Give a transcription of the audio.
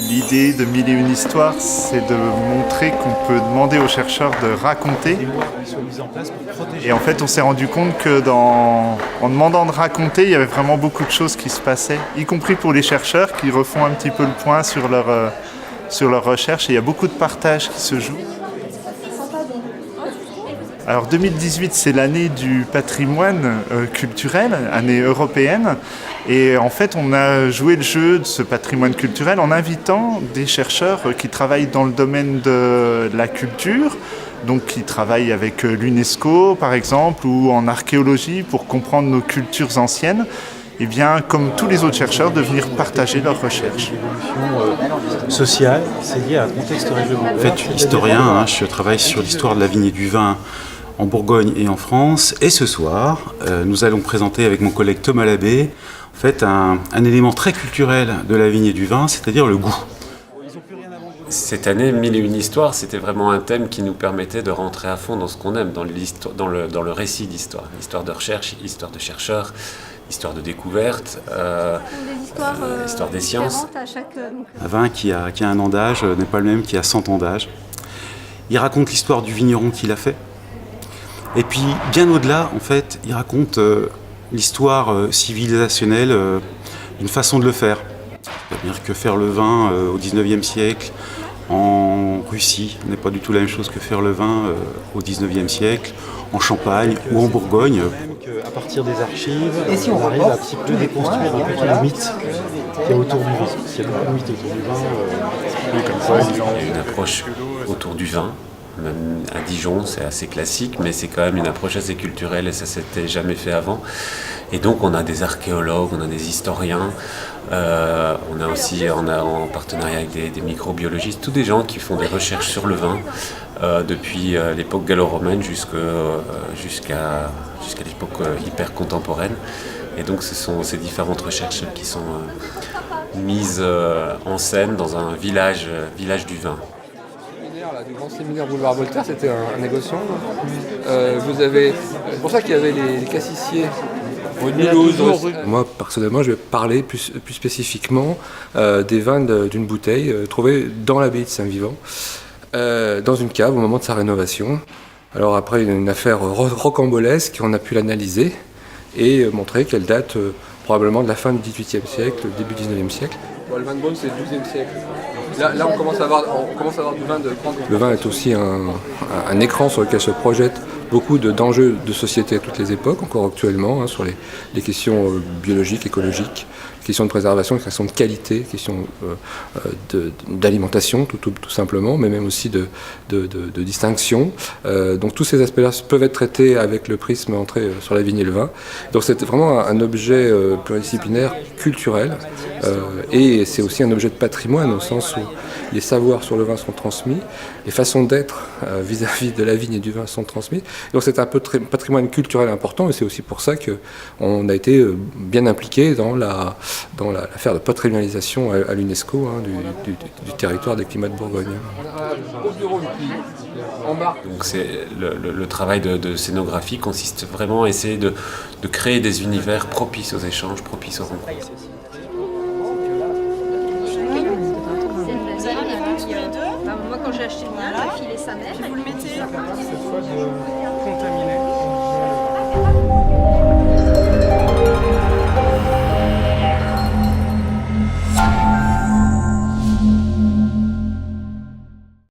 L'idée de Mille et une histoires, c'est de montrer qu'on peut demander aux chercheurs de raconter. Et en fait, on s'est rendu compte que en demandant de raconter, il y avait vraiment beaucoup de choses qui se passaient, y compris pour les chercheurs qui refont un petit peu le point sur leur recherche. Et il y a beaucoup de partages qui se jouent. Alors 2018, c'est l'année du patrimoine culturel, année européenne. Et en fait, on a joué le jeu de ce patrimoine culturel en invitant des chercheurs qui travaillent dans le domaine de la culture, donc qui travaillent avec l'UNESCO par exemple, ou en archéologie pour comprendre nos cultures anciennes. Et bien, comme tous les autres chercheurs, de venir partager leurs recherches. L'évolution sociale, c'est lié à un contexte réglementaire. En fait, historien, je travaille sur l'histoire de la vigne et du vin en Bourgogne et en France. Et ce soir, nous allons présenter avec mon collègue Thomas Labbé en fait, un élément très culturel de la vigne et du vin, c'est-à-dire le goût. Cette année, Mille et une histoires, c'était vraiment un thème qui nous permettait de rentrer à fond dans ce qu'on aime, dans le récit d'histoire. Histoire de recherche, histoire de chercheurs, histoire de découverte, histoire des sciences. Un vin qui a un an d'âge n'est pas le même qui a 100 ans d'âge. Il raconte l'histoire du vigneron qui l'a fait. Et puis, bien au-delà, en fait, il raconte l'histoire civilisationnelle d'une façon de le faire. C'est-à-dire que faire le vin au XIXe siècle en Russie n'est pas du tout la même chose que faire le vin au XIXe siècle en Champagne ou en Bourgogne. À partir des archives, on arrive à un petit peu déconstruire un peu tous les mythes qu'il y a autour du vin. Il y a beaucoup de mythes autour du vin. Il y a une approche autour du vin. Même à Dijon, c'est assez classique, mais c'est quand même une approche assez culturelle et ça s'était jamais fait avant. Et donc on a des archéologues, on a des historiens, on a aussi en partenariat avec des microbiologistes, tous des gens qui font des recherches sur le vin depuis l'époque gallo-romaine jusqu'à l'époque hyper contemporaine. Et donc ce sont ces différentes recherches qui sont mises en scène dans un village du vin. Du grand séminaire boulevard Voltaire, c'était un négociant. C'est pour ça qu'il y avait les cassissiers. Moi, personnellement, je vais parler plus spécifiquement des vins d'une bouteille trouvée dans l'abbaye de Saint-Vivant, dans une cave au moment de sa rénovation. Alors après une affaire rocambolesque, on a pu l'analyser et montrer qu'elle date probablement de la fin du XVIIIe siècle, début du XIXe siècle. Bon, le vin de Beaune, c'est le XIIe siècle. Là, on commence à avoir du vin de grande. Le vin est aussi un écran sur lequel se projettent beaucoup d'enjeux de société à toutes les époques, encore actuellement, sur les questions biologiques, écologiques, questions de préservation, questions de qualité, questions d'alimentation tout simplement, mais même aussi de distinction. Donc tous ces aspects-là peuvent être traités avec le prisme entré sur la vigne et le vin. Donc c'est vraiment un objet pluridisciplinaire, culturel, et c'est aussi un objet de patrimoine au sens où les savoirs sur le vin sont transmis, les façons d'être vis-à-vis de la vigne et du vin sont transmises. Donc c'est un patrimoine culturel important et c'est aussi pour ça qu'on a été bien impliqué dans l'affaire de patrimonialisation à l'UNESCO du territoire des climats de Bourgogne. Donc c'est le travail de scénographie consiste vraiment à essayer de créer des univers propices aux échanges, propices aux rencontres. Moi, quand j'ai acheté le mien, j'ai filé sa mère. Vous le mettez cette fois de contaminer.